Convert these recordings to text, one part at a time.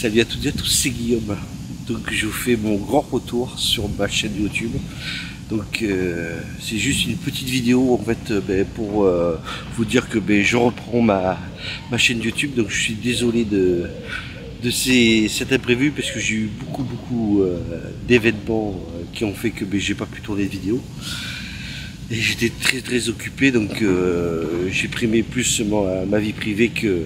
Salut à toutes et à tous, c'est Guillaume. Donc je vous fais mon grand retour sur ma chaîne YouTube. Donc c'est juste une petite vidéo en fait pour vous dire que je reprends ma chaîne YouTube. Donc je suis désolé de cet imprévu parce que j'ai eu beaucoup d'événements qui ont fait que j'ai pas pu tourner de vidéo. Et j'étais très occupé, donc j'ai primé plus ma vie privée que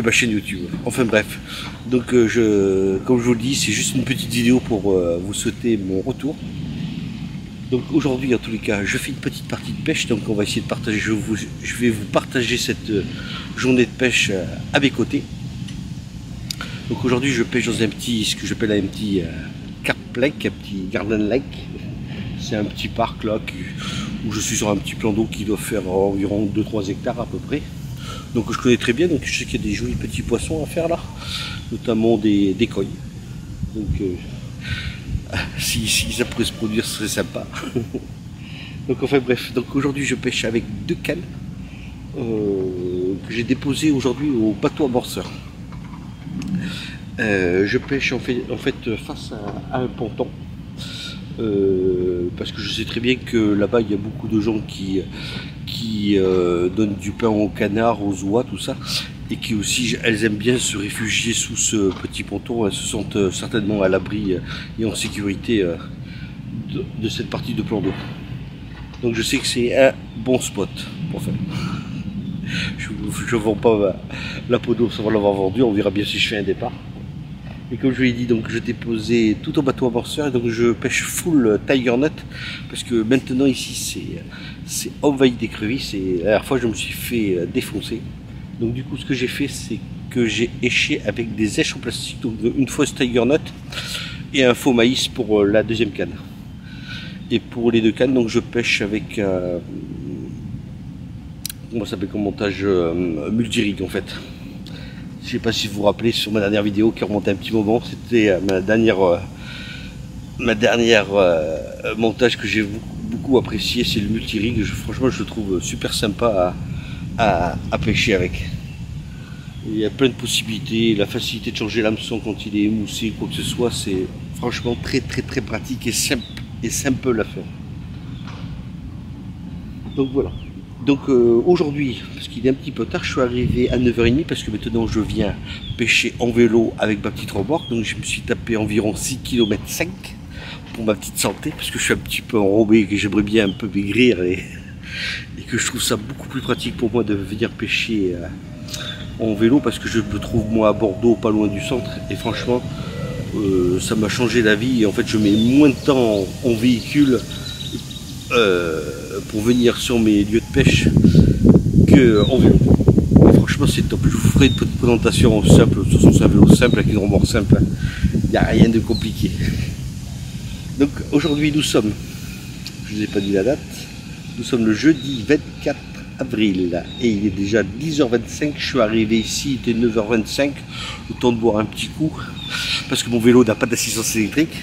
ma chaîne YouTube. Enfin bref, donc comme je vous le dis, c'est juste une petite vidéo pour vous souhaiter mon retour. Donc aujourd'hui, en tous les cas, je fais une petite partie de pêche, donc on va essayer de partager. Je vais vous partager cette journée de pêche à mes côtés. Donc aujourd'hui, je pêche dans ce que j'appelle un petit carp lake, un petit garden lake. C'est un petit parc là où je suis sur un petit plan d'eau qui doit faire environ 2-3 hectares à peu près. Donc je connais très bien, donc je sais qu'il y a des jolis petits poissons à faire là, notamment des coilles. Donc si ça pourrait se produire, ce serait sympa. Donc enfin bref, donc aujourd'hui je pêche avec 2 cannes que j'ai déposées aujourd'hui au bateau amorceur. Je pêche en fait face à un ponton. Parce que je sais très bien que là-bas il y a beaucoup de gens qui donnent du pain aux canards, aux oies, tout ça, et qui aussi elles aiment bien se réfugier sous ce petit ponton. Elles se sentent certainement à l'abri et en sécurité de cette partie de plan d'eau. Donc je sais que c'est un bon spot pour faire. Je ne vends pas la peau d'eau sans l'avoir vendue, on verra bien si je fais un départ. Et comme je vous l'ai dit, donc je déposais tout au bateau amorceur et donc je pêche full tiger net parce que maintenant ici c'est envahi d'écrevisses et la dernière fois je me suis fait défoncer. Donc du coup ce que j'ai fait, c'est que j'ai éché avec des èches en plastique, donc une fausse tiger net et un faux maïs pour la deuxième canne. Et pour les 2 cannes, donc je pêche avec comment ça s'appelle comme montage, multi-rig en fait. Je sais pas si vous vous rappelez, sur ma dernière vidéo qui remontait un petit moment, c'était ma dernière montage que j'ai beaucoup apprécié, c'est le multi-rig. Franchement je le trouve super sympa à pêcher avec. Il y a plein de possibilités, la facilité de changer l'hameçon quand il est émoussé, quoi que ce soit, c'est franchement très pratique et simple à faire. Donc voilà. Donc aujourd'hui, parce qu'il est un petit peu tard, je suis arrivé à 9h30 parce que maintenant je viens pêcher en vélo avec ma petite remorque. Donc je me suis tapé environ 6,5 km pour ma petite santé parce que je suis un petit peu enrobé et que j'aimerais bien un peu maigrir et que je trouve ça beaucoup plus pratique pour moi de venir pêcher en vélo parce que je me trouve moi à Bordeaux, pas loin du centre, et franchement ça m'a changé la vie. Et en fait je mets moins de temps en véhicule pour venir sur mes lieux de pêche que en vélo. Franchement c'est top. Je vous ferai une petite présentation simple. De toute façon c'est un vélo simple avec une remorque simple, il n'y a rien de compliqué. Donc aujourd'hui nous sommes, je ne vous ai pas dit la date, nous sommes le jeudi 24 avril et il est déjà 10h25. Je suis arrivé ici, il était 9h25, le temps de boire un petit coup parce que mon vélo n'a pas d'assistance électrique.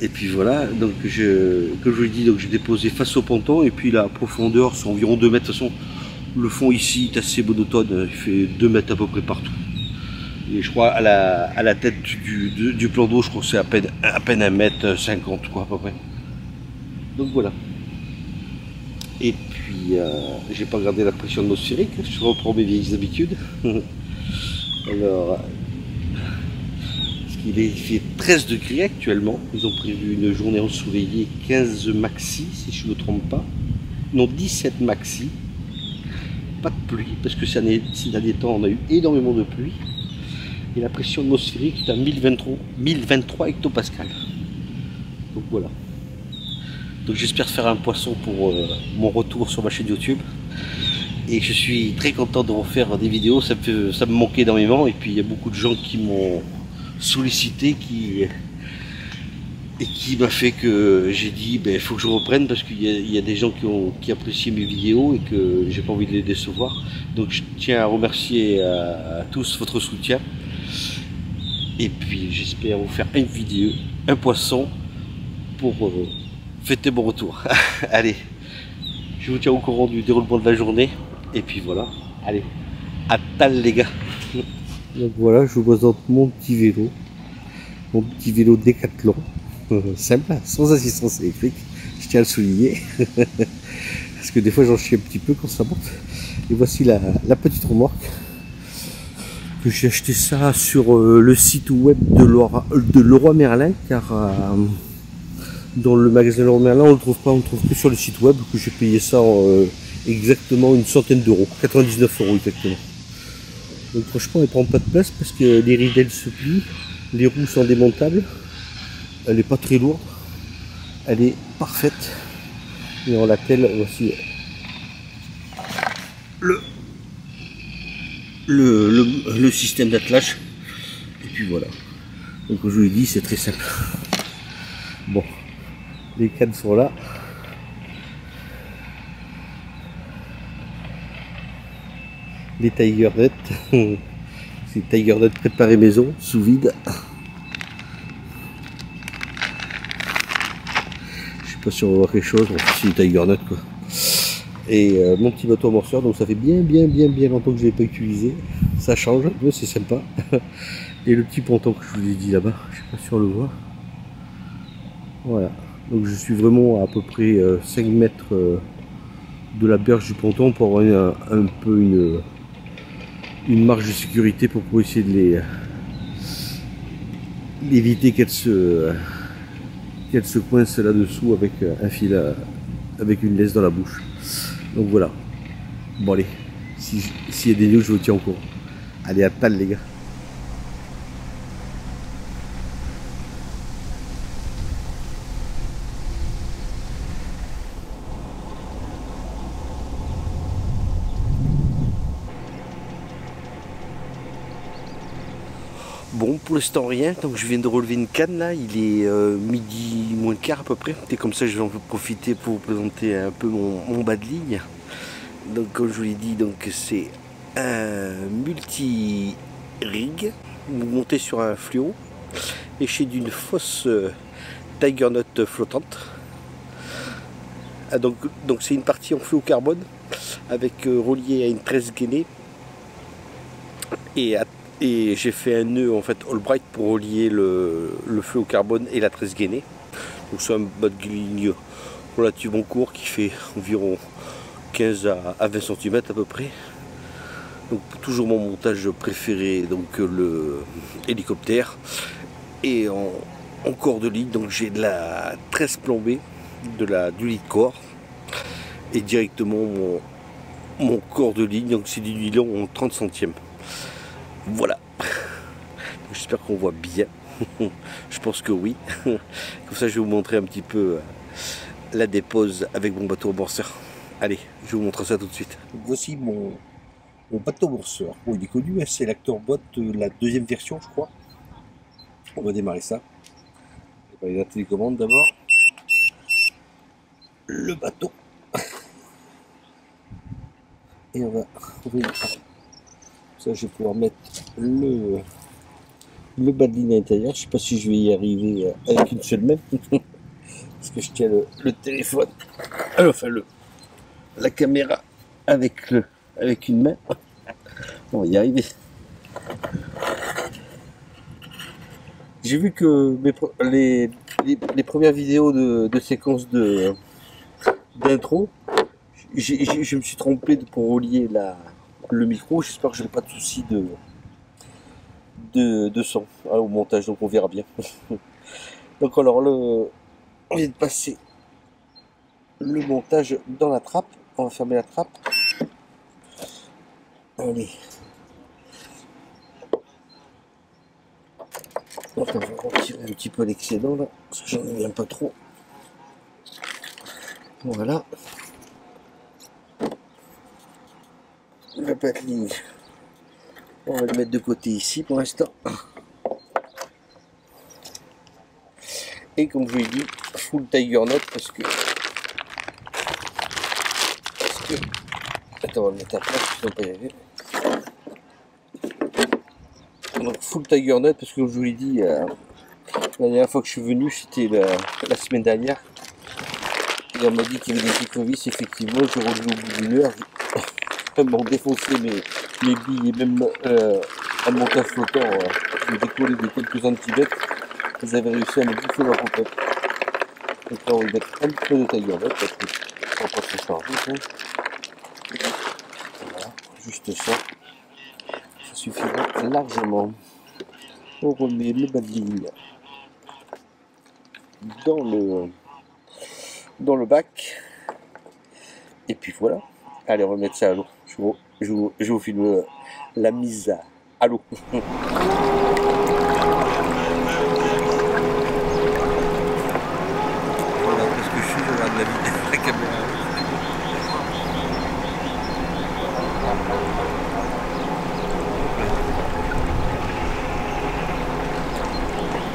Et puis voilà, donc comme je vous l'ai dit, donc j'ai déposé face au ponton et puis la profondeur c'est environ 2 mètres. De toute façon le fond ici est assez monotone, il fait 2 mètres à peu près partout. Et je crois à la tête du plan d'eau, je crois que c'est à peine 1,50 m quoi à peu près. Donc voilà. Et puis j'ai pas gardé la pression atmosphérique, je reprends mes vieilles habitudes. Alors il fait 13 degrés actuellement, ils ont prévu une journée ensoleillée, 15 maxi si je ne me trompe pas, non 17 maxi, pas de pluie parce que ces derniers temps on a eu énormément de pluie et la pression atmosphérique est à 1023 hectopascales. Donc voilà, donc j'espère faire un poisson pour mon retour sur ma chaîne YouTube et je suis très content de refaire des vidéos, ça me manquait énormément. Et puis il y a beaucoup de gens qui m'ont sollicité et qui m'a fait que j'ai dit il faut que je reprenne parce qu'il y a des gens qui apprécient mes vidéos et que j'ai pas envie de les décevoir. Donc je tiens à remercier à tous votre soutien et puis j'espère vous faire une vidéo, un poisson pour fêter mon retour. Allez, je vous tiens au courant du déroulement de la journée et puis voilà, allez, à tal les gars. Donc voilà, je vous présente mon petit vélo Décathlon, simple, sans assistance électrique, je tiens à le souligner, parce que des fois j'en chie un petit peu quand ça monte. Et voici la petite remorque, que j'ai acheté ça sur le site web de Leroy Merlin, car dans le magasin Leroy Merlin on le trouve pas, on le trouve que sur le site web, que j'ai payé ça exactement une centaine d'euros, 99 euros exactement. Donc franchement elle prend pas de place parce que les ridelles se plient, les roues sont démontables, elle est pas très lourde, elle est parfaite. Et en laquelle voici le système d'attelage. Et puis voilà. Donc je vous l'ai dit, c'est très simple. Bon, les cadres sont là. Les Tiger Nut, c'est Tiger Nut préparé maison, sous vide. Je sais pas si on va voir quelque chose, c'est Tiger Nut quoi. Et mon petit bateau amorceur, donc ça fait bien longtemps que je ne l'ai pas utilisé. Ça change un peu, c'est sympa. Et le petit ponton que je vous ai dit là-bas, je sais pas si on le voit. Voilà, donc je suis vraiment à peu près 5 mètres de la berge du ponton pour avoir un peu une marge de sécurité pour essayer de d'éviter qu'elle se coince là-dessous avec un fil, avec une laisse dans la bouche. Donc voilà. Bon allez, s'il y a des news, je vous tiens au courant. Allez, à tal les gars. Bon, pour l'instant rien, donc je viens de relever une canne là, il est midi moins le quart à peu près. Et comme ça je vais en profiter pour vous présenter un peu mon bas de ligne. Donc comme je vous l'ai dit, donc c'est un multi-rig, vous montez sur un fluo, et chez d'une fausse Tiger Nut flottante. Ah, donc c'est une partie en fluocarbone avec relié à une tresse gainée. Et j'ai fait un nœud en fait Albright pour relier le fluocarbone et la tresse gainée. Donc c'est un bas de ligne relativement court qui fait environ 15 à 20 cm à peu près. Donc toujours mon montage préféré, donc le hélicoptère. Et en corps de ligne, donc j'ai de la tresse plombée, du lead corps. Et directement mon corps de ligne, donc c'est du nylon en 30 centièmes. Voilà. J'espère qu'on voit bien. Je pense que oui. Comme ça, je vais vous montrer un petit peu la dépose avec mon bateau amorceur. Allez, je vais vous montrer ça tout de suite. Voici mon bateau amorceur. Bon, il est connu, hein, c'est l'Actorbot, la deuxième version, je crois. On va démarrer ça. On va aller à la télécommande d'abord. Le bateau. Et on va ouvrir. Ça, je vais pouvoir mettre le bas de ligne à l'intérieur. Je sais pas si je vais y arriver avec une seule main. Parce que je tiens le téléphone, enfin la caméra avec une main. On va y arriver. J'ai vu que les premières vidéos de séquences d'intro, je me suis trompé pour relier le micro. J'espère que je n'ai pas de soucis de son au montage, donc on verra bien. Donc alors on vient de passer le montage dans la trappe. On va fermer la trappe. Allez. Donc on va retirer un petit peu l'excédent là, parce que j'en ai bien pas trop. Voilà. La pateline, on va le mettre de côté ici pour l'instant. Et comme je vous l'ai dit, full Tiger Nut parce que attends, on va le mettre à plat, sinon pas y arriver. Donc full Tiger Nut parce que comme je vous l'ai dit, la dernière fois que je suis venu, c'était la semaine dernière. Et on m'a dit qu'il y avait des économies, effectivement, j'ai relevé au bout d'une heure. M'ont défoncé mes billes et même un montage flottant, j'ai décollé de quelques centimètres, vous avez réussi à me bouffer ma popote. Donc là on va mettre un peu de taille avec, parce que ça va pas se charger. Voilà, juste ça, ça suffira largement. On remet le bas de ligne dans le bac. Et puis voilà. Allez, on va mettre ça à l'eau. Je vous filme la mise à l'eau. Voilà, parce que je regarde la caméra.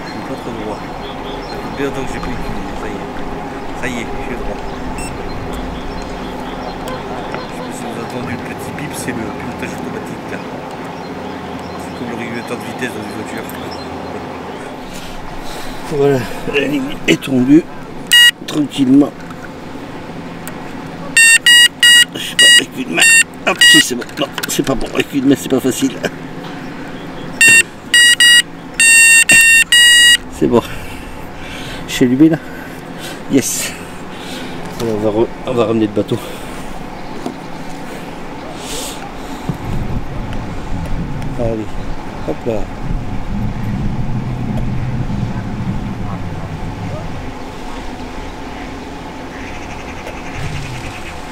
Je suis pas trop droit. Ça fait bien longtemps que j'ai pas utilisé. Ça y est, je suis droit. Si vous entendez le petit bip, c'est le pilotage automatique là. C'est comme le régulateur de vitesse dans une voiture. Voilà, la ligne est tombée tranquillement. Je sais pas, avec une main. Hop, si c'est bon. Non, c'est pas bon, avec une main c'est pas facile. C'est bon. Je suis allumé là. Yes. Alors, on va ramener le bateau. Allez, hop là.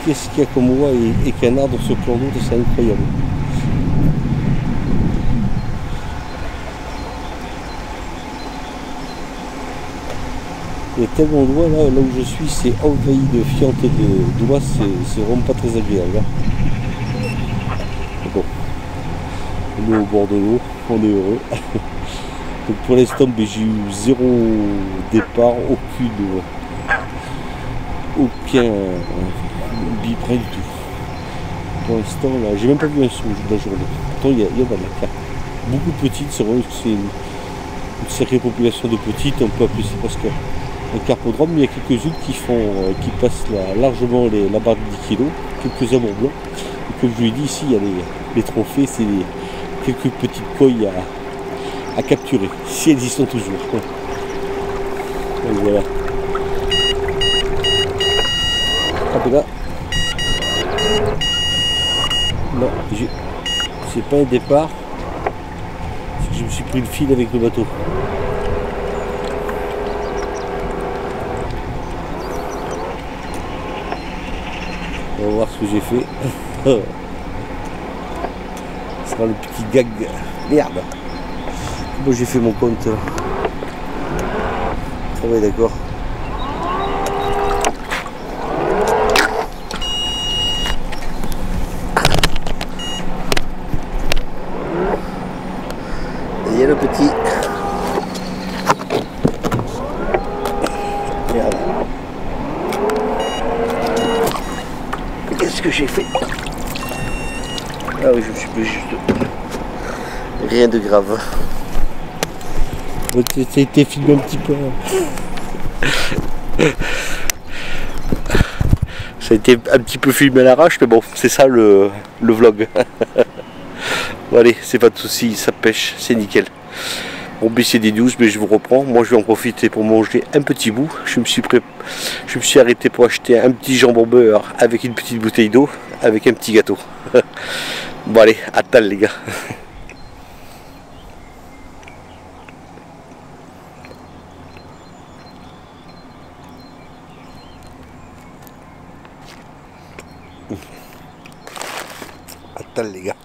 Qu'est-ce qu'il y a comme oie et canard dans ce plan d'eau, c'est incroyable. Il y a tellement d'oies là où je suis, c'est envahi de fientes et d'oies, c'est vraiment pas très agréable. Hein. Bon. On est au bord de l'eau, on est heureux. Donc pour l'instant, j'ai eu zéro départ, aucun bip, rien du tout. Pour l'instant, là, j'ai même pas vu un son de la journée. Pourtant, il y a de la carte. Beaucoup de petites, c'est vrai que c'est une sacrée population de petites, on peut appeler ça presque un carpodrome, mais il y a quelques-unes qui passent largement la barre de 10 kg, quelques amours blancs. Et comme je vous l'ai dit, ici, il y a les trophées, c'est quelques petites coilles à capturer, si elles y sont toujours. Donc voilà. Hop là. Non, c'est pas un départ, c'est que je me suis pris le fil avec le bateau. On va voir ce que j'ai fait. Ce sera le petit gag. Merde. Moi j'ai fait mon compte. Ah ouais, d'accord. Il y a le petit. Merde. Qu'est-ce que j'ai fait? Ah oui, je me suis pris juste. Rien de grave. Ça a été filmé un petit peu. Ça a été un petit peu filmé à l'arrache, mais bon, c'est ça le vlog. Bon, allez, c'est pas de soucis, ça pêche, c'est nickel. Bon, c'est des news, mais je vous reprends. Moi, je vais en profiter pour manger un petit bout. Je me suis arrêté pour acheter un petit jambon beurre avec une petite bouteille d'eau, avec un petit gâteau. Bon, allez, à tal, les gars. À tal, les gars.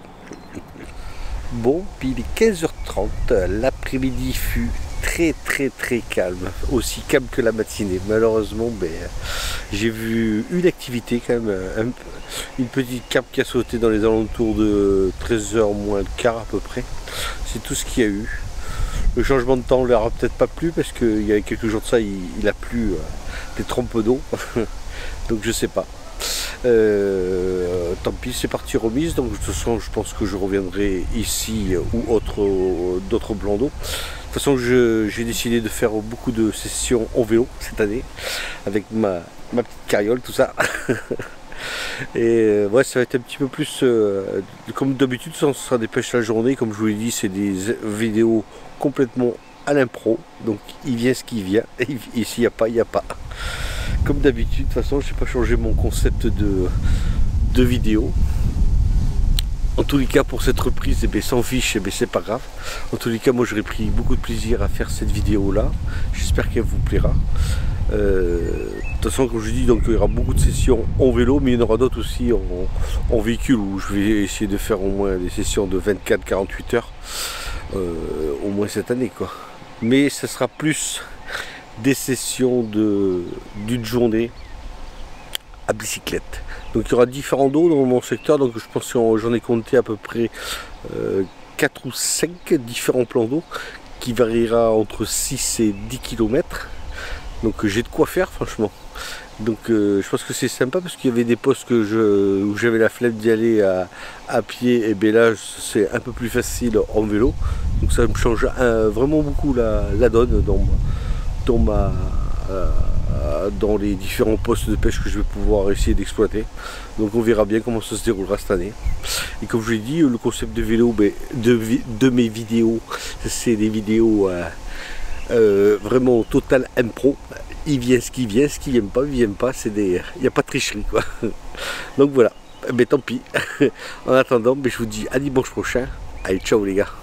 Bon, puis il est 15h30, l'après-midi fut très calme, aussi calme que la matinée. Malheureusement, j'ai vu une activité quand même, une petite carpe qui a sauté dans les alentours de 13h moins le quart à peu près. C'est tout ce qu'il y a eu. Le changement de temps ne leur a peut-être pas plu parce qu'il y a quelques jours de ça, il a plu des trompes d'eau. Donc je sais pas. Tant pis, c'est parti remise. Donc de toute façon, je pense que je reviendrai ici ou d'autres plans d'eau. De toute façon, j'ai décidé de faire beaucoup de sessions en vélo cette année avec ma petite carriole, tout ça. Et ouais, ça va être un petit peu plus comme d'habitude, ça sera des pêches la journée. Comme je vous l'ai dit, c'est des vidéos complètement à l'impro. Donc il vient ce qui vient. Et s'il n'y a pas, il n'y a pas. Comme d'habitude, de toute façon, je n'ai pas changé mon concept de vidéo. En tous les cas, pour cette reprise, eh bien, sans fiche, eh bien, c'est pas grave. En tous les cas, moi j'aurais pris beaucoup de plaisir à faire cette vidéo là. J'espère qu'elle vous plaira. De toute façon, comme je dis, donc, il y aura beaucoup de sessions en vélo, mais il y en aura d'autres aussi en véhicule, où je vais essayer de faire au moins des sessions de 24-48 heures, au moins cette année, quoi. Mais ce sera plus des sessions d'une journée à bicyclette. Donc il y aura différents dos dans mon secteur, donc je pense que j'en ai compté à peu près 4 ou 5 différents plans d'eau, qui variera entre 6 et 10 km. Donc j'ai de quoi faire franchement. Donc je pense que c'est sympa, parce qu'il y avait des postes où j'avais la flemme d'y aller à pied, et bien là c'est un peu plus facile en vélo. Donc ça me change vraiment beaucoup la donne dans les différents postes de pêche que je vais pouvoir essayer d'exploiter. Donc on verra bien comment ça se déroulera cette année. Et comme je l'ai dit, le concept de vélo, de mes vidéos, c'est des vidéos vraiment total impro. Il vient ce qui vient, ce qui vient pas, il vient pas, il n'y a pas de tricherie, quoi. Donc voilà, mais tant pis. En attendant, je vous dis à dimanche prochain. Allez, ciao les gars.